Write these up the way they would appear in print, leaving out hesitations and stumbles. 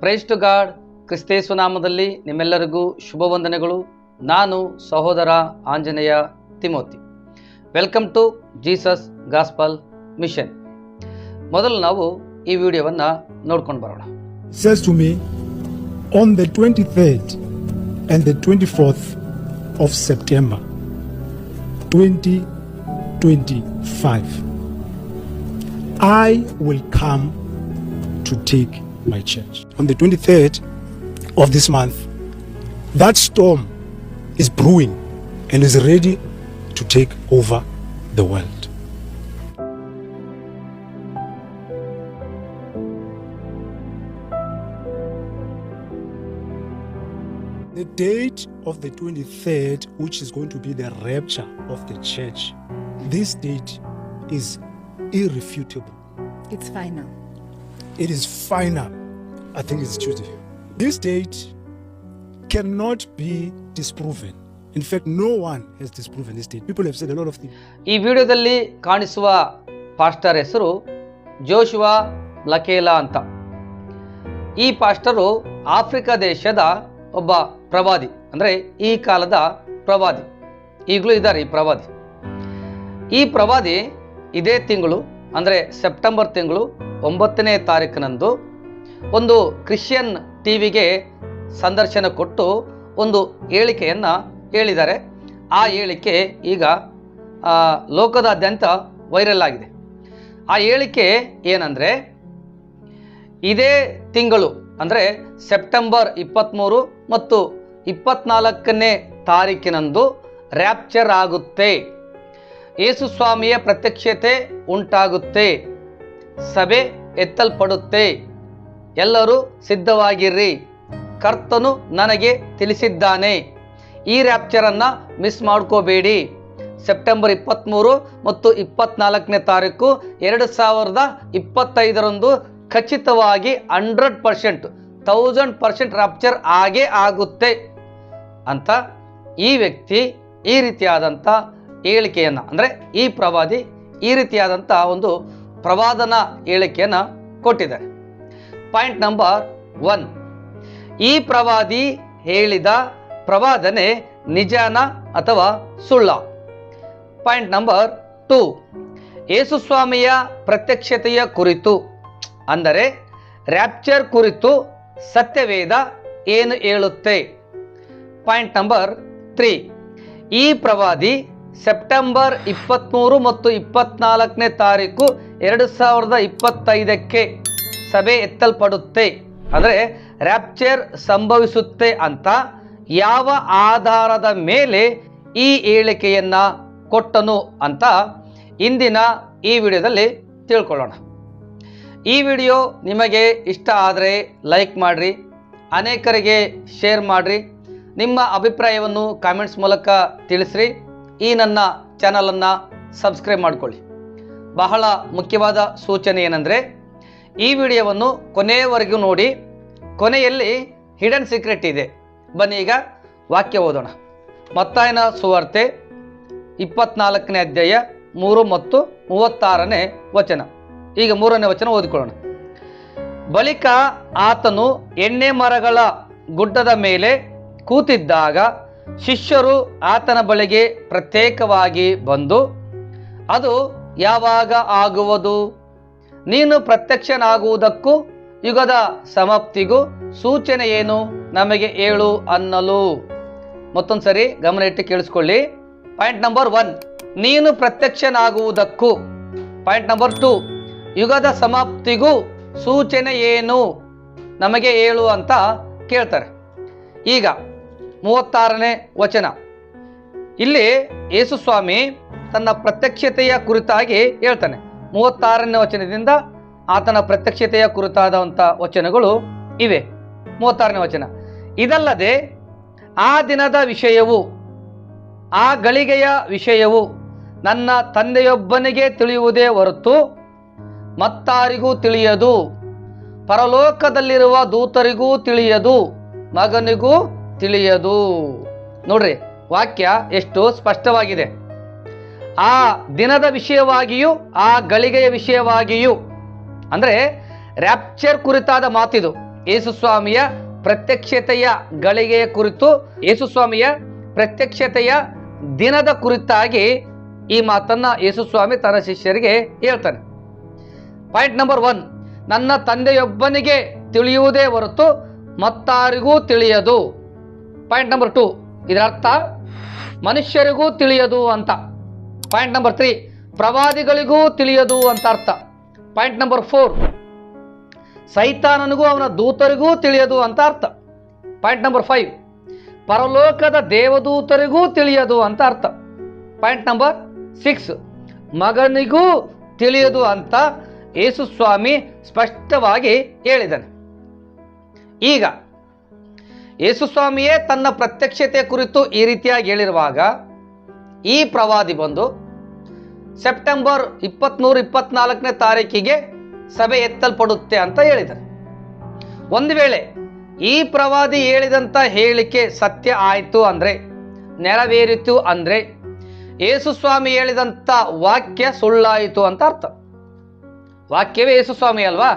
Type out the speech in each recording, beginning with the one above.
Price to god. ಕ್ರಿಸ್ತೇಸು ನಾಮದಲ್ಲಿ ನಿಮ್ಮೆಲ್ಲರಿಗೂ ಶುಭ ವಂದನೆಗಳು. ನಾನು ಸಹೋದರ Anjaneya Timothy. Welcome to Jesus gospel mission. ಮೊದಲು ನಾವು ಈ ವಿಡಿಯೋವನ್ನು ನೋಡ್ಕೊಂಡು ಬರೋಣ. Says to me, on the 23rd and the 24th of September 2025, I will come to take my church. On the 23rd of this month, that storm is brewing and is ready to take over the world. The date of the 23rd, which is going to be the rapture of the church, this date is irrefutable. It's final. It is final. I think it's Tuesday. This date cannot be disproven. In fact, no one has disproven this date. People have said a lot of things. ಈ ವಿಡಿಯೋದಲ್ಲಿ ಕಾಣಿಸುವ pastor ಹೆಸರು Joshua ಲಕೇಲಾ ಅಂತ. ಈ pastor Africa ದೇಶದ ಒಬ್ಬ ಪ್ರವಾದಿ, ಅಂದರೆ ಈ ಕಾಲದ ಪ್ರವಾದಿ. ಈಗಲೂ ಇದ್ದಾರೆ ಈ ಪ್ರವಾದಿ. ಈ ಪ್ರವಾದಿ ಇದೇ ತಿಂಗಳು, ಅಂದರೆ ಸೆಪ್ಟೆಂಬರ್ ತಿಂಗಳು 9ನೇ ತಾರೀಕಿನಂದು ಒಂದು ಕ್ರಿಶ್ಚಿಯನ್ ಟಿವಿಗೆ ಸಂದರ್ಶನ ಕೊಟ್ಟು ಒಂದು ಹೇಳಿಕೆಯನ್ನು ಹೇಳಿದ್ದಾರೆ. ಆ ಹೇಳಿಕೆ ಈಗ ಲೋಕದಾದ್ಯಂತ ವೈರಲ್ ಆಗಿದೆ. ಆ ಹೇಳಿಕೆ ಏನಂದರೆ, ಇದೇ ತಿಂಗಳು ಅಂದರೆ ಸೆಪ್ಟೆಂಬರ್ 23 ಮತ್ತು 24ನೇ ತಾರೀಕಿನಂದು ರ್ಯಾಪ್ಚರ್ ಆಗುತ್ತೆ, ಯೇಸು ಸ್ವಾಮಿಯ ಪ್ರತ್ಯಕ್ಷತೆ ಉಂಟಾಗುತ್ತೆ, ಸಭೆ ಎತ್ತಲ್ಪಡುತ್ತೆ, ಎಲ್ಲರೂ ಸಿದ್ಧವಾಗಿರ್ರಿ, ಕರ್ತನು ನನಗೆ ತಿಳಿಸಿದ್ದಾನೆ, ಈ ರ್ಯಾಪ್ಚರನ್ನು ಮಿಸ್ ಮಾಡ್ಕೋಬೇಡಿ. ಸೆಪ್ಟೆಂಬರ್ 23 ಮತ್ತು 24ನೇ ತಾರೀಕು 2025ರಂದು ಖಚಿತವಾಗಿ 100% ರ್ಯಾಪ್ಚರ್ ಆಗೇ ಆಗುತ್ತೆ ಅಂತ ಈ ವ್ಯಕ್ತಿ ಈ ರೀತಿಯಾದಂಥ ಹೇಳಿಕೆಯನ್ನು, ಅಂದರೆ ಈ ಪ್ರವಾದಿ ಈ ರೀತಿಯಾದಂಥ ಒಂದು ಪ್ರವಾದನ ಹೇಳಿಕೆಯನ್ನು ಕೊಟ್ಟಿದ್ದಾರೆ. ಪಾಯಿಂಟ್ ನಂಬರ್ 1, ಈ ಪ್ರವಾದಿ ಹೇಳಿದ ಪ್ರವಾದನೆ ನಿಜಾನ ಅಥವಾ ಸುಳ್ಳ? ಪಾಯಿಂಟ್ ನಂಬರ್ 2, ಯೇಸು ಸ್ವಾಮಿಯ ಪ್ರತ್ಯಕ್ಷತೆಯ ಕುರಿತು, ಅಂದರೆ ರ್ಯಾಪ್ಚರ್ ಕುರಿತು ಸತ್ಯವೇದ ಏನು ಹೇಳುತ್ತೆ? ಪಾಯಿಂಟ್ ನಂಬರ್ 3, ಈ ಪ್ರವಾದಿ ಸೆಪ್ಟೆಂಬರ್ 23 ಮತ್ತು 24ನೇ ತಾರೀಕು 2025ಕ್ಕೆ ಸಭೆ ಎತ್ತಲ್ಪಡುತ್ತೆ, ಅಂದರೆ ರ್ಯಾಪ್ಚರ್ ಸಂಭವಿಸುತ್ತೆ ಅಂತ ಯಾವ ಆಧಾರದ ಮೇಲೆ ಈ ಹೇಳಿಕೆಯನ್ನು ಕೊಟ್ಟನು ಅಂತ ಇಂದಿನ ಈ ವಿಡಿಯೋದಲ್ಲಿ ತಿಳ್ಕೊಳ್ಳೋಣ. ಈ ವಿಡಿಯೋ ನಿಮಗೆ ಇಷ್ಟ ಆದರೆ ಲೈಕ್ ಮಾಡಿರಿ, ಅನೇಕರಿಗೆ ಶೇರ್ ಮಾಡಿರಿ, ನಿಮ್ಮ ಅಭಿಪ್ರಾಯವನ್ನು ಕಾಮೆಂಟ್ಸ್ ಮೂಲಕ ತಿಳಿಸ್ರಿ, ಈ ನನ್ನ ಚಾನಲನ್ನು ಸಬ್ಸ್ಕ್ರೈಬ್ ಮಾಡಿಕೊಳ್ಳಿ. ಬಹಳ ಮುಖ್ಯವಾದ ಸೂಚನೆ ಏನಂದರೆ, ಈ ವಿಡಿಯೋವನ್ನು ಕೊನೆಯವರೆಗೂ ನೋಡಿ, ಕೊನೆಯಲ್ಲಿ ಹಿಡನ್ ಸೀಕ್ರೆಟ್ ಇದೆ. ಬನ್ನಿ ಈಗ ವಾಕ್ಯ ಓದೋಣ. ಮತ್ತಾಯನ ಸುವಾರ್ತೆ 24ನೇ ಅಧ್ಯಾಯ 3 ಮತ್ತು 36ನೇ ವಚನ. ಈಗ 3ನೇ ವಚನ ಓದಿಕೊಳ್ಳೋಣ. ಬಳಿಕ ಆತನು ಎಣ್ಣೆ ಮರಗಳ ಗುಡ್ಡದ ಮೇಲೆ ಕೂತಿದ್ದಾಗ ಶಿಷ್ಯರು ಆತನ ಬಳಿಗೆ ಪ್ರತ್ಯೇಕವಾಗಿ ಬಂದು, ಅದು ಯಾವಾಗ ಆಗುವುದು? ನೀನು ಪ್ರತ್ಯಕ್ಷನಾಗುವುದಕ್ಕೂ ಯುಗದ ಸಮಾಪ್ತಿಗೂ ಸೂಚನೆ ಏನು? ನಮಗೆ ಹೇಳು ಅನ್ನಲು. ಮತ್ತೊಂದು ಸರಿ ಗಮನ ಇಟ್ಟು ಕೇಳಿಸ್ಕೊಳ್ಳಿ. ಪಾಯಿಂಟ್ ನಂಬರ್ 1, ನೀನು ಪ್ರತ್ಯಕ್ಷನಾಗುವುದಕ್ಕೂ. ಪಾಯಿಂಟ್ ನಂಬರ್ 2, ಯುಗದ ಸಮಾಪ್ತಿಗೂ ಸೂಚನೆ ಏನು? ನಮಗೆ ಹೇಳು ಅಂತ ಕೇಳ್ತಾರೆ. ಈಗ 36ನೇ ವಚನ. ಇಲ್ಲಿ ಯೇಸು ಸ್ವಾಮಿ ತನ್ನ ಪ್ರತ್ಯಕ್ಷತೆಯ ಕುರಿತಾಗಿ ಹೇಳ್ತಾನೆ. 36ನೇ ವಚನದಿಂದ ಆತನ ಪ್ರತ್ಯಕ್ಷತೆಯ ಕುರಿತಾದಂಥ ವಚನಗಳು ಇವೆ. 36ನೇ ವಚನ, ಇದಲ್ಲದೆ ಆ ದಿನದ ವಿಷಯವು, ಆ ಗಳಿಗೆಯ ವಿಷಯವು ನನ್ನ ತಂದೆಯೊಬ್ಬನಿಗೆ ತಿಳಿಯುವುದೇ ಹೊರತು ಮತ್ತಾರಿಗೂ ತಿಳಿಯದು, ಪರಲೋಕದಲ್ಲಿರುವ ದೂತರಿಗೂ ತಿಳಿಯದು, ಮಗನಿಗೂ ತಿಳಿಯದು. ನೋಡ್ರಿ, ವಾಕ್ಯ ಎಷ್ಟು ಸ್ಪಷ್ಟವಾಗಿದೆ. ಆ ದಿನದ ವಿಷಯವಾಗಿಯೂ ಆ ಗಳಿಗೆಯ ವಿಷಯವಾಗಿಯೂ, ಅಂದರೆ ರ್ಯಾಪ್ಚರ್ ಕುರಿತಾದ ಮಾತಿದು. ಯೇಸುಸ್ವಾಮಿಯ ಪ್ರತ್ಯಕ್ಷತೆಯ ಗಳಿಗೆಯ ಕುರಿತು, ಯೇಸುಸ್ವಾಮಿಯ ಪ್ರತ್ಯಕ್ಷತೆಯ ದಿನದ ಕುರಿತಾಗಿ ಈ ಮಾತನ್ನ ಯೇಸುಸ್ವಾಮಿ ತನ್ನ ಶಿಷ್ಯರಿಗೆ ಹೇಳ್ತಾನೆ. ಪಾಯಿಂಟ್ ನಂಬರ್ 1, ನನ್ನ ತಂದೆಯೊಬ್ಬನಿಗೆ ತಿಳಿಯುವುದೇ ಹೊರತು ಮತ್ತಾರಿಗೂ ತಿಳಿಯದು. ಪಾಯಿಂಟ್ ನಂಬರ್ 2, ಇದರ ಅರ್ಥ ಮನುಷ್ಯರಿಗೂ ತಿಳಿಯದು ಅಂತ. ಪಾಯಿಂಟ್ ನಂಬರ್ 3, ಪ್ರವಾದಿಗಳಿಗೂ ತಿಳಿಯದು ಅಂತ ಅರ್ಥ. ಪಾಯಿಂಟ್ ನಂಬರ್ 4, ಸೈತಾನನಿಗೂ ಅವನ ದೂತರಿಗೂ ತಿಳಿಯದು ಅಂತ ಅರ್ಥ. ಪಾಯಿಂಟ್ ನಂಬರ್ 5, ಪರಲೋಕದ ದೇವದೂತರಿಗೂ ತಿಳಿಯದು ಅಂತ ಅರ್ಥ. ಪಾಯಿಂಟ್ ನಂಬರ್ 6, ಮಗನಿಗೂ ತಿಳಿಯದು ಅಂತ ಯೇಸುಸ್ವಾಮಿ ಸ್ಪಷ್ಟವಾಗಿ ಹೇಳಿದ್ದಾನೆ. ಈಗ ಯೇಸುಸ್ವಾಮಿಯೇ ತನ್ನ ಪ್ರತ್ಯಕ್ಷತೆ ಕುರಿತು ಈ ರೀತಿಯಾಗಿ ಹೇಳಿರುವಾಗ ಈ ಪ್ರವಾದಿ ಬಂದು ಸೆಪ್ಟೆಂಬರ್ 24ನೇ ತಾರೀಕಿಗೆ ಸಭೆ ಎತ್ತಲ್ಪಡುತ್ತೆ ಅಂತ ಹೇಳಿದ್ದಾರೆ. ಒಂದು ವೇಳೆ ಈ ಪ್ರವಾದಿ ಹೇಳಿದಂಥ ಹೇಳಿಕೆ ಸತ್ಯ ಆಯಿತು ಅಂದರೆ, ನೆರವೇರಿತು ಅಂದರೆ, ಯೇಸುಸ್ವಾಮಿ ಹೇಳಿದಂಥ ವಾಕ್ಯ ಸುಳ್ಳಾಯಿತು ಅಂತ ಅರ್ಥ. ವಾಕ್ಯವೇ ಯೇಸುಸ್ವಾಮಿ ಅಲ್ವಾ,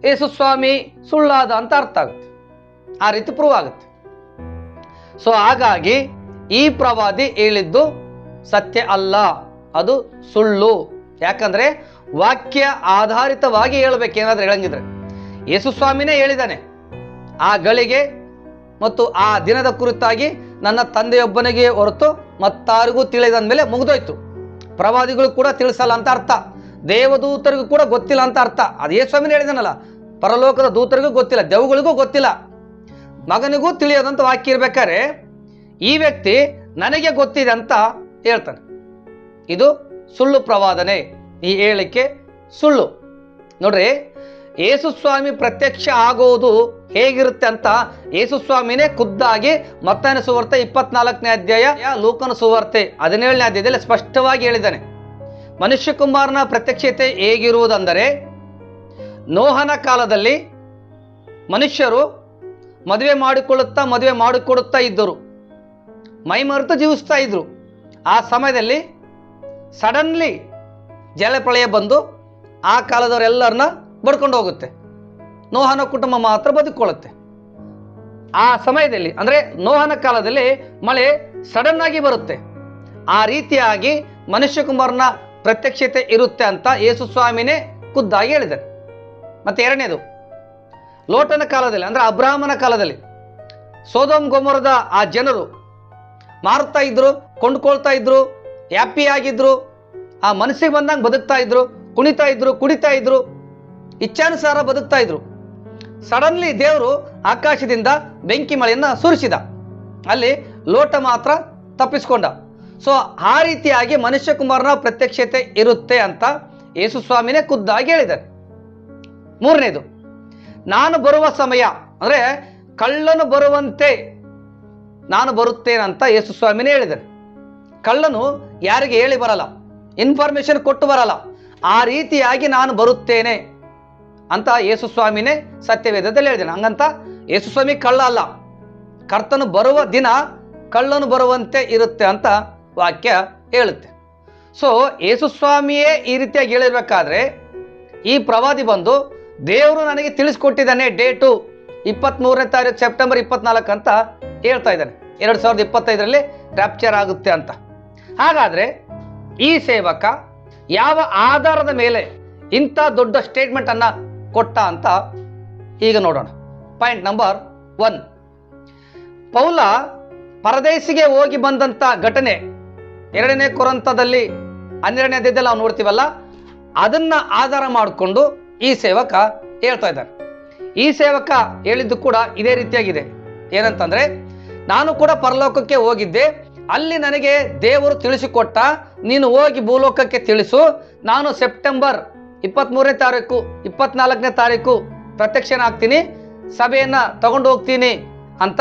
ಯೇಸುಸ್ವಾಮಿ ಸುಳ್ಳಾದ ಅಂತ ಅರ್ಥ ಆಗುತ್ತೆ. ಆ ರೀತಿ ಪ್ರೂವ್ ಆಗುತ್ತೆ. ಸೊ ಹಾಗಾಗಿ ಈ ಪ್ರವಾದಿ ಹೇಳಿದ್ದು ಸತ್ಯ ಅಲ್ಲ, ಅದು ಸುಳ್ಳು. ಯಾಕಂದ್ರೆ ವಾಕ್ಯ ಆಧಾರಿತವಾಗಿ ಹೇಳ್ಬೇಕೇನಾದ್ರೂ ಹೇಳಂಗಿದ್ರೆ ಯೇಸುಸ್ವಾಮಿನೇ ಹೇಳಿದ್ದಾನೆ, ಆ ಗಳಿಗೆ ಮತ್ತು ಆ ದಿನದ ಕುರಿತಾಗಿ ನನ್ನ ತಂದೆಯೊಬ್ಬನಿಗೆ ಹೊರತು ಮತ್ತಾರಿಗೂ ತಿಳಿದಂದ್ಮೇಲೆ ಮುಗಿದೋಯ್ತು. ಪ್ರವಾದಿಗಳು ಕೂಡ ತಿಳಿಸಲ್ಲ ಅಂತ ಅರ್ಥ, ದೇವದೂತರಿಗೂ ಕೂಡ ಗೊತ್ತಿಲ್ಲ ಅಂತ ಅರ್ಥ. ಅದು ಯೇಸುಸ್ವಾಮಿನೇ ಹೇಳಿದಾನಲ್ಲ, ಪರಲೋಕದ ದೂತರಿಗೂ ಗೊತ್ತಿಲ್ಲ, ದೆವ್ವಗಳಿಗೂ ಗೊತ್ತಿಲ್ಲ, ಮಗನಿಗೂ ತಿಳಿಯೋದಂತ ವಾಕ್ಯ ಇರ್ಬೇಕಾದ್ರೆ ಈ ವ್ಯಕ್ತಿ ನನಗೆ ಗೊತ್ತಿದೆ ಅಂತ ಹೇಳ್ತಾನೆ. ಇದು ಸುಳ್ಳು ಪ್ರವಾದನೆ, ಈ ಹೇಳಿಕೆ ಸುಳ್ಳು. ನೋಡ್ರಿ, ಯೇಸುಸ್ವಾಮಿ ಪ್ರತ್ಯಕ್ಷ ಆಗೋದು ಹೇಗಿರುತ್ತೆ ಅಂತ ಯೇಸುಸ್ವಾಮಿನೇ ಖುದ್ದಾಗಿ ಮತ್ತಾಯನ ಸುವಾರ್ತೆ 24ನೇ ಅಧ್ಯಾಯ, ಲೂಕನ ಸುವಾರ್ತೆ 17ನೇ ಅಧ್ಯಾಯದಲ್ಲಿ ಸ್ಪಷ್ಟವಾಗಿ ಹೇಳಿದ್ದಾನೆ. ಮನುಷ್ಯ ಕುಮಾರನ ಪ್ರತ್ಯಕ್ಷತೆ ಹೇಗಿರುವುದೆಂದರೆ, ನೋಹನ ಕಾಲದಲ್ಲಿ ಮನುಷ್ಯರು ಮದುವೆ ಮಾಡಿಕೊಡುತ್ತಾ ಇದ್ದರು, ಮೈಮರೆತು ಜೀವಿಸ್ತಾ ಇದ್ರು. ಆ ಸಮಯದಲ್ಲಿ ಸಡನ್ಲಿ ಜಲಪ್ರಳಯ ಬಂದು ಆ ಕಾಲದವರೆಲ್ಲರನ್ನ ಬಡ್ಕೊಂಡು ಹೋಗುತ್ತೆ, ನೋಹನ ಕುಟುಂಬ ಮಾತ್ರ ಬದುಕೊಳ್ಳುತ್ತೆ. ಆ ಸಮಯದಲ್ಲಿ ಅಂದರೆ ನೋಹನ ಕಾಲದಲ್ಲಿ ಮಳೆ ಸಡನ್ ಆಗಿ ಬರುತ್ತೆ. ಆ ರೀತಿಯಾಗಿ ಮನುಷ್ಯ ಕುಮಾರನ ಪ್ರತ್ಯಕ್ಷತೆ ಇರುತ್ತೆ ಅಂತ ಯೇಸುಸ್ವಾಮಿನೇ ಖುದ್ದಾಗಿ ಹೇಳಿದ್ದಾರೆ. ಮತ್ತೆ ಎರಡನೇದು, ಲೋಟನ ಕಾಲದಲ್ಲಿ ಅಂದರೆ ಅಬ್ರಾಹ್ಮನ ಕಾಲದಲ್ಲಿ ಸೊದೋಮ್ ಗೊಮೋರದ ಆ ಜನರು ಮಾರುತ್ತಾ ಇದ್ರು, ಕೊಂಡ್ಕೊಳ್ತಾ ಇದ್ರು, ಹ್ಯಾಪಿ ಆಗಿದ್ರು, ಆ ಮನಸ್ಸಿಗೆ ಬಂದಂಗೆ ಬದುಕ್ತಾ ಇದ್ರು, ಕುಣಿತಾ ಇದ್ರು, ಕುಡಿತಾ ಇದ್ರು, ಇಚ್ಛಾನುಸಾರ ಬದುಕ್ತಾ ಇದ್ರು. ಸಡನ್ಲಿ ದೇವರು ಆಕಾಶದಿಂದ ಬೆಂಕಿ ಮಳೆಯನ್ನ ಸುರಿಸಿದ, ಅಲ್ಲಿ ಲೋಟ ಮಾತ್ರ ತಪ್ಪಿಸ್ಕೊಂಡ. ಸೊ ಆ ರೀತಿಯಾಗಿ ಮನುಷ್ಯ ಕುಮಾರನ ಪ್ರತ್ಯಕ್ಷತೆ ಇರುತ್ತೆ ಅಂತ ಯೇಸುಸ್ವಾಮಿನೇ ಖುದ್ದಾಗಿ ಹೇಳಿದ್ದಾರೆ. ಮೂರನೇದು, ನಾನು ಬರುವ ಸಮಯ ಅಂದ್ರೆ ಕಳ್ಳನು ಬರುವಂತೆ ನಾನು ಬರುತ್ತೇನಂತ ಯೇಸುಸ್ವಾಮಿನೇ ಹೇಳಿದ್ದಾರೆ. ಕಳ್ಳನು ಯಾರಿಗೆ ಹೇಳಿ ಬರಲ್ಲ, ಇನ್ಫಾರ್ಮೇಶನ್ ಕೊಟ್ಟು ಬರಲ್ಲ. ಆ ರೀತಿಯಾಗಿ ನಾನು ಬರುತ್ತೇನೆ ಅಂತ ಯೇಸುಸ್ವಾಮಿನೇ ಸತ್ಯವೇದದಲ್ಲಿ ಹೇಳಿದ್ದಾನೆ. ಹಂಗಂತ ಯೇಸುಸ್ವಾಮಿ ಕಳ್ಳ ಅಲ್ಲ, ಕರ್ತನು ಬರುವ ದಿನ ಕಳ್ಳನು ಬರುವಂತೆ ಇರುತ್ತೆ ಅಂತ ವಾಕ್ಯ ಹೇಳುತ್ತೆ. ಸೊ ಯೇಸುಸ್ವಾಮಿಯೇ ಈ ರೀತಿಯಾಗಿ ಹೇಳಿರ್ಬೇಕಾದ್ರೆ ಈ ಪ್ರವಾದಿ ಬಂದು ದೇವರು ನನಗೆ ತಿಳಿಸ್ಕೊಟ್ಟಿದ್ದಾನೆ, ಡೇಟು 23ನೇ ತಾರೀಕು ಸೆಪ್ಟೆಂಬರ್ 24 ಅಂತ ಹೇಳ್ತಾ ಇದ್ದಾನೆ, 2025ರಲ್ಲಿ ರ್ಯಾಪ್ಚರ್ ಆಗುತ್ತೆ ಅಂತ. ಹಾಗಾದ್ರೆ ಈ ಸೇವಕ ಯಾವ ಆಧಾರದ ಮೇಲೆ ಇಂಥ ದೊಡ್ಡ ಸ್ಟೇಟ್ಮೆಂಟ್ ಅನ್ನ ಕೊಟ್ಟ ಅಂತ ಈಗ ನೋಡೋಣ. ಪಾಯಿಂಟ್ ನಂಬರ್ 1, ಪೌಲ ಪರದೇಶಿಗೆ ಹೋಗಿ ಬಂದಂತ ಘಟನೆ 2ನೇ ಕೊರಿಂಥದಲ್ಲಿ 12ನೇ ಅಧ್ಯಾಯದಲ್ಲಿ ನಾವು ನೋಡ್ತೀವಲ್ಲ, ಅದನ್ನ ಆಧಾರ ಮಾಡಿಕೊಂಡು ಈ ಸೇವಕ ಹೇಳ್ತಾ ಇದ್ದಾನೆ. ಈ ಸೇವಕ ಹೇಳಿದ್ದು ಕೂಡ ಇದೇ ರೀತಿಯಾಗಿದೆ. ಏನಂತಂದ್ರೆ, ನಾನು ಕೂಡ ಪರಲೋಕಕ್ಕೆ ಹೋಗಿದ್ದೆ, ಅಲ್ಲಿ ನನಗೆ ದೇವರು ತಿಳಿಸಿಕೊಟ್ಟ, ನೀನು ಹೋಗಿ ಭೂಲೋಕಕ್ಕೆ ತಿಳಿಸು, ನಾನು ಸೆಪ್ಟೆಂಬರ್ 23ನೇ ತಾರೀಕು 24ನೇ ತಾರೀಕು ಪ್ರತ್ಯಕ್ಷನಾಗ್ತೀನಿ, ಸಭೆಯನ್ನ ತಗೊಂಡು ಹೋಗ್ತೀನಿ ಅಂತ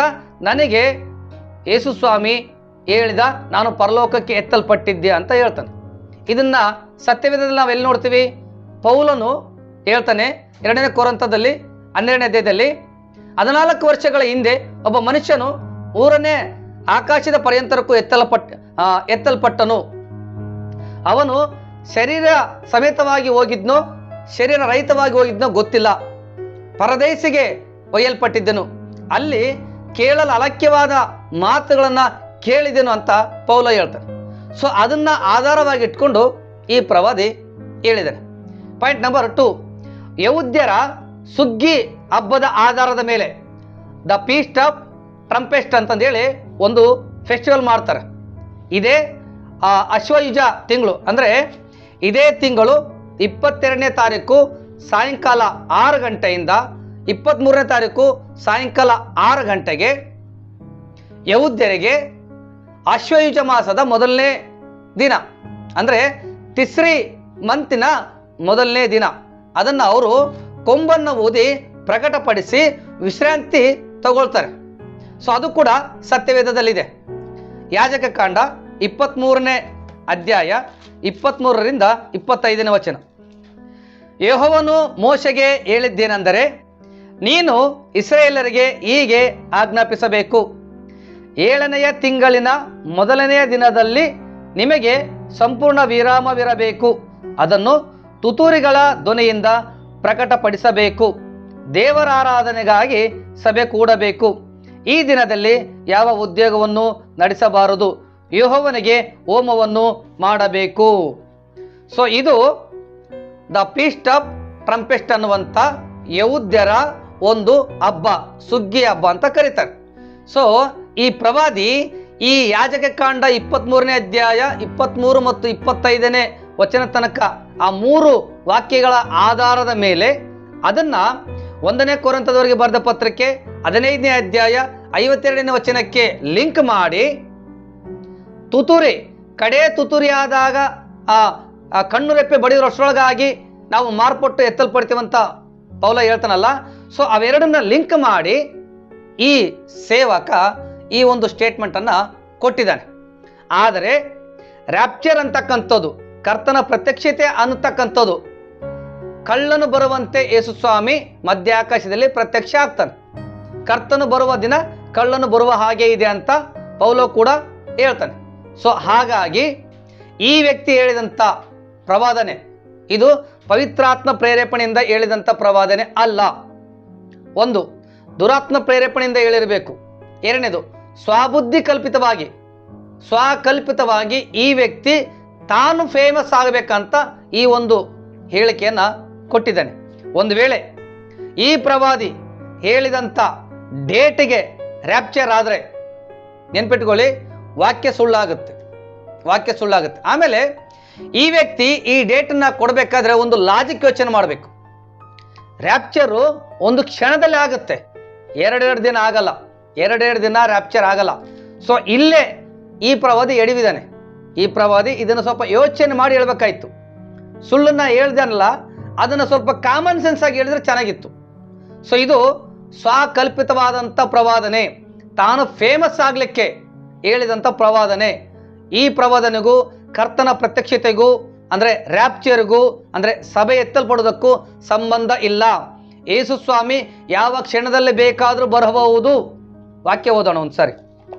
ನನಗೆ ಯೇಸುಸ್ವಾಮಿ ಹೇಳಿದ, ನಾನು ಪರಲೋಕಕ್ಕೆ ಎತ್ತಲ್ಪಟ್ಟಿದ್ದೆ ಅಂತ ಹೇಳ್ತಾನೆ. ಇದನ್ನ ಸತ್ಯವೇದದಲ್ಲಿ ನಾವು ಎಲ್ಲಿ ನೋಡ್ತೀವಿ? ಪೌಲನು ಹೇಳ್ತಾನೆ 2ನೇ ಕೊರಿಂಥದಲ್ಲಿ 12ನೇ ಅಧ್ಯಾಯದಲ್ಲಿ, 14 ವರ್ಷಗಳ ಹಿಂದೆ ಒಬ್ಬ ಮನುಷ್ಯನು 3ನೇ ಆಕಾಶದ ಪರ್ಯಂತರಕ್ಕೂ ಎತ್ತಲ್ಪಟ್ಟನು. ಅವನು ಶರೀರ ಸಮೇತವಾಗಿ ಹೋಗಿದ್ನೋ ಶರೀರ ರಹಿತವಾಗಿ ಹೋಗಿದ್ನೋ ಗೊತ್ತಿಲ್ಲ. ಪರದೇಶಿಗೆ ಒಯ್ಯಲ್ಪಟ್ಟಿದ್ದೆನು, ಅಲ್ಲಿ ಕೇಳಲು ಅಲಕ್ಷ್ಯವಾದ ಮಾತುಗಳನ್ನು ಕೇಳಿದೆನು ಅಂತ ಪೌಲ ಹೇಳ್ತಾನೆ. ಸೊ ಅದನ್ನ ಆಧಾರವಾಗಿ ಇಟ್ಕೊಂಡು ಈ ಪ್ರವಾದಿ ಹೇಳಿದ್ದಾನೆ. ಪಾಯಿಂಟ್ ನಂಬರ್ 2, ಯಹೂದ್ಯರ ಸುಗ್ಗಿ ಹಬ್ಬದ ಆಧಾರದ ಮೇಲೆ ದ ಫೀಸ್ಟ್ ಆಫ್ ಟ್ರಂಪೆಸ್ಟ್ ಅಂತಂದೇಳಿ ಒಂದು ಫೆಸ್ಟಿವಲ್ ಮಾಡ್ತಾರೆ. ಇದೇ ಅಶ್ವಯುಜ ತಿಂಗಳು, ಅಂದರೆ ಇದೇ ತಿಂಗಳು 22ನೇ ತಾರೀಕು ಸಾಯಂಕಾಲ 6 ಗಂಟೆಯಿಂದ 23ನೇ ತಾರೀಕು ಸಾಯಂಕಾಲ 6 ಗಂಟೆಗೆ ಯಹೂದ್ಯರಿಗೆ ಅಶ್ವಯುಜ ಮಾಸದ ಮೊದಲನೇ ದಿನ, ಅಂದರೆ ತಿಸ್ರಿ ಮಂತಿನ ಮೊದಲನೇ ದಿನ, ಅದನ್ನು ಅವರು ಕೊಂಬನ್ನು ಊದಿ ಪ್ರಕಟಪಡಿಸಿ ವಿಶ್ರಾಂತಿ ತಗೊಳ್ತಾರೆ. ಸೊ ಅದು ಕೂಡ ಸತ್ಯವೇದದಲ್ಲಿದೆ. ಯಾಜಕ ಕಾಂಡ 23ನೇ ಅಧ್ಯಾಯ 23ರಿಂದ 25ನೇ ವಚನ. ಯೆಹೋವನು ಮೋಶೆಗೆ ಹೇಳಿದ್ದೇನೆಂದರೆ, ನೀನು ಇಸ್ರಾಯೇಲರಿಗೆ ಹೀಗೆ ಆಜ್ಞಾಪಿಸಬೇಕು, 7ನೆಯ ತಿಂಗಳಿನ ಮೊದಲನೆಯ ದಿನದಲ್ಲಿ ನಿಮಗೆ ಸಂಪೂರ್ಣ ವಿರಾಮವಿರಬೇಕು. ಅದನ್ನು ತುತ್ತೂರಿಗಳ ಧ್ವನಿಯಿಂದ ಪ್ರಕಟಪಡಿಸಬೇಕು. ದೇವರ ಆರಾಧನೆಗಾಗಿ ಸಭೆ ಕೂಡಬೇಕು. ಈ ದಿನದಲ್ಲಿ ಯಾವ ಉದ್ಯೋಗವನ್ನು ನಡೆಸಬಾರದು, ಯೆಹೋವನಿಗೆ ಹೋಮವನ್ನು ಮಾಡಬೇಕು. ಸೊ ಇದು ದ ಫೀಸ್ಟ್ ಆಫ್ ಟ್ರಂಪೆಸ್ಟ್ ಅನ್ನುವಂಥ ಯಹೂದ್ಯರ ಒಂದು ಹಬ್ಬ, ಸುಗ್ಗಿ ಹಬ್ಬ ಅಂತ ಕರೀತಾರೆ. ಸೊ ಈ ಪ್ರವಾದಿ ಈ ಯಾಜಕ ಕಾಂಡ 23ನೇ ಅಧ್ಯಾಯ 23 ಮತ್ತು 25ನೇ ವಚನ ತನಕ ಆ 3 ವಾಕ್ಯಗಳ ಆಧಾರದ ಮೇಲೆ ಅದನ್ನ 1ನೇ ಕೊರಿಂಥದವರಿಗೆ ಬರೆದ ಪತ್ರಕ್ಕೆ 15ನೇ ಅಧ್ಯಾಯ 52ನೇ ವಚನಕ್ಕೆ ಲಿಂಕ್ ಮಾಡಿ ತುತುರಿ, ಕಡೆ ತುತುರಿ ಆದಾಗ ಆ ಕಣ್ಣು ರೆಪ್ಪೆ ಬಡಿಯೋರಷ್ಟರೊಳಗಾಗಿ ನಾವು ಮಾರ್ಪಟ್ಟು ಎತ್ತಲ್ಪಡ್ತೀವಂತ ಪೌಲ ಹೇಳ್ತಾನಲ್ಲ. ಸೊ ಅವೆರಡನ್ನ ಲಿಂಕ್ ಮಾಡಿ ಈ ಸೇವಕ ಈ ಒಂದು ಸ್ಟೇಟ್ಮೆಂಟನ್ನು ಕೊಟ್ಟಿದ್ದಾನೆ. ಆದರೆ ರ್ಯಾಪ್ಚರ್ ಅಂತಕ್ಕಂಥದ್ದು, ಕರ್ತನ ಪ್ರತ್ಯಕ್ಷತೆ ಅನ್ನತಕ್ಕಂಥದ್ದು, ಕಳ್ಳನು ಬರುವಂತೆ ಯೇಸು ಸ್ವಾಮಿ ಮಧ್ಯಾಕಾಶದಲ್ಲಿ ಪ್ರತ್ಯಕ್ಷ ಆಗ್ತಾನೆ. ಕರ್ತನು ಬರುವ ದಿನ ಕಳ್ಳನು ಬರುವ ಹಾಗೆ ಇದೆ ಅಂತ ಪೌಲ ಕೂಡ ಹೇಳ್ತಾನೆ. ಸೊ ಹಾಗಾಗಿ ಈ ವ್ಯಕ್ತಿ ಹೇಳಿದಂಥ ಪ್ರವಾದನೆ ಇದು ಪವಿತ್ರಾತ್ಮ ಪ್ರೇರೇಪಣೆಯಿಂದ ಹೇಳಿದಂಥ ಪ್ರವಾದನೆ ಅಲ್ಲ. ಒಂದು, ದುರಾತ್ಮ ಪ್ರೇರೇಪಣೆಯಿಂದ ಹೇಳಿರಬೇಕು. ಎರಡನೇದು, ಸ್ವಕಲ್ಪಿತವಾಗಿ ಈ ವ್ಯಕ್ತಿ ತಾನು ಫೇಮಸ್ ಆಗಬೇಕಂತ ಈ ಒಂದು ಹೇಳಿಕೆಯನ್ನು ಕೊಟ್ಟಿದ್ದಾನೆ. ಒಂದು ವೇಳೆ ಈ ಪ್ರವಾದಿ ಹೇಳಿದಂಥ ಡೇಟಿಗೆ ರ್ಯಾಪ್ಚರ್ ಆದರೆ ನೆನ್ಪಿಟ್ಕೊಳ್ಳಿ, ವಾಕ್ಯ ಸುಳ್ಳಾಗುತ್ತೆ. ಆಮೇಲೆ ಈ ವ್ಯಕ್ತಿ ಈ ಡೇಟನ್ನು ಕೊಡಬೇಕಾದ್ರೆ ಒಂದು ಲಾಜಿಕ್ ಯೋಚನೆ ಮಾಡಬೇಕು. ರ್ಯಾಪ್ಚರು ಒಂದು ಕ್ಷಣದಲ್ಲಿ ಆಗುತ್ತೆ, ಎರಡೆರಡು ದಿನ ಆಗಲ್ಲ, ಎರಡೆರಡು ದಿನ ರ್ಯಾಪ್ಚರ್ ಆಗಲ್ಲ. ಸೊ ಇಲ್ಲೇ ಈ ಪ್ರವಾದಿ ಎಡವಿದಾನೆ. ಈ ಪ್ರವಾದಿ ಇದನ್ನು ಸ್ವಲ್ಪ ಯೋಚನೆ ಮಾಡಿ ಹೇಳ್ಬೇಕಾಯ್ತು. ಸುಳ್ಳನ್ನ ಹೇಳ್ದಾನಲ್ಲ, ಅದನ್ನು ಸ್ವಲ್ಪ ಕಾಮನ್ ಸೆನ್ಸ್ ಆಗಿ ಹೇಳಿದ್ರೆ ಚೆನ್ನಾಗಿತ್ತು. ಸೊ ಇದು ಸ್ವಕಲ್ಪಿತವಾದಂಥ ಪ್ರವಾದನೆ, ತಾನು ಫೇಮಸ್ ಆಗಲಿಕ್ಕೆ ಹೇಳಿದಂಥ ಪ್ರವಾದನೆ. ಈ ಪ್ರವಾದನೆಗೂ ಕರ್ತನ ಪ್ರತ್ಯಕ್ಷತೆಗೂ ಅಂದರೆ ರ್ಯಾಪ್ಚರ್ಗೂ ಅಂದರೆ ಸಭೆ ಎತ್ತಲ್ಪಡೋದಕ್ಕೂ ಸಂಬಂಧ ಇಲ್ಲ. ಯೇಸು ಸ್ವಾಮಿ ಯಾವ ಕ್ಷಣದಲ್ಲಿ ಬೇಕಾದರೂ ಬರಬಹುದು. ವಾಕ್ಯ ಓದೋಣ ಒಂದ್ಸಾರಿ.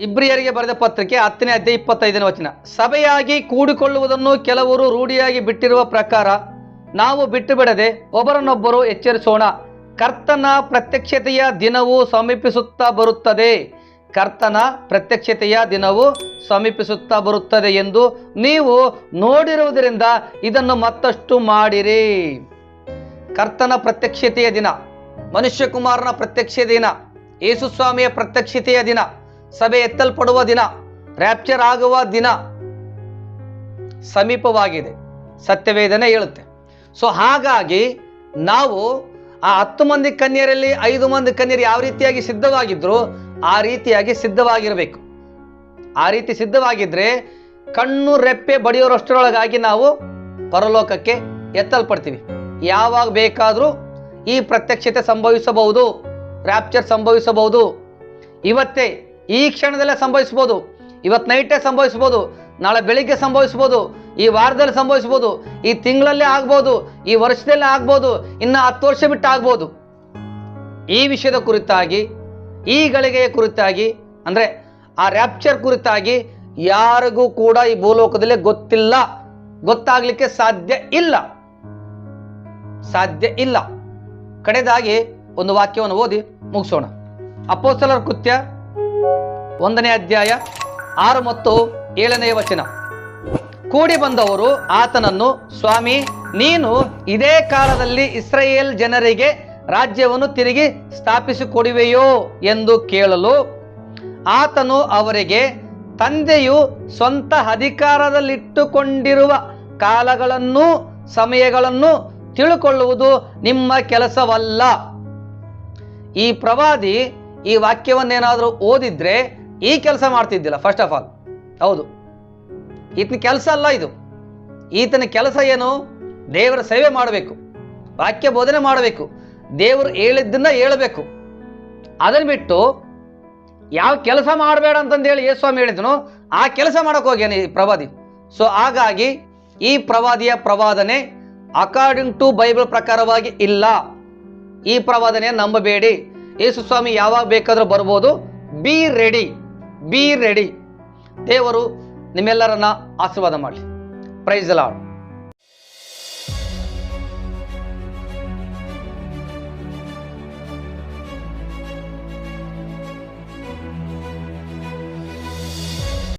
ಇಬ್ರಿಯರಿಗೆ ಬರೆದ ಪತ್ರಿಕೆ 10ನೇ ಅಧ್ಯಾಯ 25ನೇ ವಚನ. ಸಭೆಯಾಗಿ ಕೂಡಿಕೊಳ್ಳುವುದನ್ನು ಕೆಲವರು ರೂಢಿಯಾಗಿ ಬಿಟ್ಟಿರುವ ಪ್ರಕಾರ ನಾವು ಬಿಟ್ಟು ಬಿಡದೆ ಒಬ್ಬರನ್ನೊಬ್ಬರು ಎಚ್ಚರಿಸೋಣ. ಕರ್ತನ ಪ್ರತ್ಯಕ್ಷತೆಯ ದಿನವು ಸಮೀಪಿಸುತ್ತಾ ಬರುತ್ತದೆ. ಕರ್ತನ ಪ್ರತ್ಯಕ್ಷತೆಯ ದಿನವು ಸಮೀಪಿಸುತ್ತಾ ಬರುತ್ತದೆ ಎಂದು ನೀವು ನೋಡಿರುವುದರಿಂದ ಇದನ್ನು ಮತ್ತಷ್ಟು ಮಾಡಿರಿ. ಕರ್ತನ ಪ್ರತ್ಯಕ್ಷತೆಯ ದಿನ, ಮನುಷ್ಯ ಕುಮಾರನ ಪ್ರತ್ಯಕ್ಷತೆಯ ದಿನ, ಯೇಸು ಸ್ವಾಮಿಯ ಪ್ರತ್ಯಕ್ಷತೆಯ ದಿನ, ಸಭೆ ಎತ್ತಲ್ಪಡುವ ದಿನ, ರ್ಯಾಪ್ಚರ್ ಆಗುವ ದಿನ ಸಮೀಪವಾಗಿದೆ, ಸತ್ಯವೇದನೆ ಹೇಳುತ್ತೆ. ಸೊ ಹಾಗಾಗಿ ನಾವು ಆ 10 ಮಂದಿ ಕನ್ಯರಲ್ಲಿ 5 ಮಂದಿ ಕನ್ಯರು ಯಾವ ರೀತಿಯಾಗಿ ಸಿದ್ಧವಾಗಿದ್ರು ಆ ರೀತಿಯಾಗಿ ಸಿದ್ಧವಾಗಿರಬೇಕು. ಆ ರೀತಿ ಸಿದ್ಧವಾಗಿದ್ರೆ ಕಣ್ಣು ರೆಪ್ಪೆ ಬಡಿಯೋರಷ್ಟರೊಳಗಾಗಿ ನಾವು ಪರಲೋಕಕ್ಕೆ ಎತ್ತಲ್ಪಡ್ತೀವಿ. ಯಾವಾಗ ಬೇಕಾದರೂ ಈ ಪ್ರತ್ಯಕ್ಷತೆ ಸಂಭವಿಸಬಹುದು, ರ್ಯಾಪ್ಚರ್ ಸಂಭವಿಸಬಹುದು. ಇವತ್ತೇ ಈ ಕ್ಷಣದಲ್ಲೇ ಸಂಭವಿಸ್ಬೋದು, ಇವತ್ತು ನೈಟೇ ಸಂಭವಿಸ್ಬೋದು, ನಾಳೆ ಬೆಳಿಗ್ಗೆ ಸಂಭವಿಸ್ಬೋದು, ಈ ವಾರದಲ್ಲಿ ಸಂಭವಿಸ್ಬೋದು, ಈ ತಿಂಗಳಲ್ಲೇ ಆಗ್ಬೋದು, ಈ ವರ್ಷದಲ್ಲೇ ಆಗ್ಬೋದು, ಇನ್ನು 10 ವರ್ಷ ಬಿಟ್ಟು ಆಗ್ಬೋದು. ಈ ವಿಷಯದ ಕುರಿತಾಗಿ, ಈ ಗಳಿಗೆಯ ಕುರಿತಾಗಿ ಅಂದರೆ ಆ ರ್ಯಾಪ್ಚರ್ ಕುರಿತಾಗಿ ಯಾರಿಗೂ ಕೂಡ ಈ ಭೂಲೋಕದಲ್ಲಿ ಗೊತ್ತಿಲ್ಲ, ಗೊತ್ತಾಗಲಿಕ್ಕೆ ಸಾಧ್ಯ ಇಲ್ಲ. ಕಡೆದಾಗಿ ಒಂದು ವಾಕ್ಯವನ್ನು ಓದಿ ಮುಗಿಸೋಣ. ಅಪೊಸ್ತಲರ ಕೃತ್ಯ 1ನೇ ಅಧ್ಯಾಯ 6 ಮತ್ತು 7ನೇ ವಚನ. ಕೂಡಿ ಬಂದವರು ಆತನನ್ನು, ಸ್ವಾಮಿ, ನೀನು ಇದೇ ಕಾಲದಲ್ಲಿ ಇಸ್ರಾಯೇಲ್ ಜನರಿಗೆ ರಾಜ್ಯವನ್ನು ತಿರುಗಿ ಸ್ಥಾಪಿಸಿಕೊಡುವೆಯೋ ಎಂದು ಕೇಳಲು ಆತನು ಅವರಿಗೆ, ತಂದೆಯು ಸ್ವಂತ ಅಧಿಕಾರದಲ್ಲಿಟ್ಟುಕೊಂಡಿರುವ ಕಾಲಗಳನ್ನು ಸಮಯಗಳನ್ನು ತಿಳುಕೊಳ್ಳುವುದು ನಿಮ್ಮ ಕೆಲಸವಲ್ಲ. ಈ ಪ್ರವಾದಿ ಈ ವಾಕ್ಯವನ್ನೇನಾದರೂ ಓದಿದ್ರೆ ಈ ಕೆಲಸ ಮಾಡ್ತಿದ್ದಿಲ್ಲ. ಫಸ್ಟ್ ಆಫ್ ಆಲ್, ಹೌದು, ಈತನ ಕೆಲಸ ಅಲ್ಲ ಇದು. ಈತನ ಕೆಲಸ ಏನು? ದೇವರ ಸೇವೆ ಮಾಡಬೇಕು, ವಾಕ್ಯ ಬೋಧನೆ ಮಾಡಬೇಕು, ದೇವರು ಹೇಳಿದ್ದನ್ನ ಹೇಳಬೇಕು. ಅದನ್ನು ಬಿಟ್ಟು ಯಾವ ಕೆಲಸ ಮಾಡಬೇಡ ಅಂತಂದೇಳಿ ಯೇಸ್ವಾಮಿ ಹೇಳಿದನು, ಆ ಕೆಲಸ ಮಾಡಕ್ಕೆ ಹೋಗ್ಯಾನೆ ಈ ಪ್ರವಾದಿ. ಸೊ ಹಾಗಾಗಿ ಈ ಪ್ರವಾದಿಯ ಪ್ರವಾದನೆ ಅಕಾರ್ಡಿಂಗ್ ಟು ಬೈಬಲ್ ಪ್ರಕಾರವಾಗಿ ಇಲ್ಲ. ಈ ಪ್ರವಾದನೆಯನ್ನು ನಂಬಬೇಡಿ. ಯೇಸು ಸ್ವಾಮಿ ಯಾವಾಗ ಬೇಕಾದರೂ ಬರ್ಬೋದು. Be ready, be ready. ದೇವರು ನಿಮ್ಮೆಲ್ಲರನ್ನ ಆಶೀರ್ವಾದ ಮಾಡಲಿ. Praise the lord.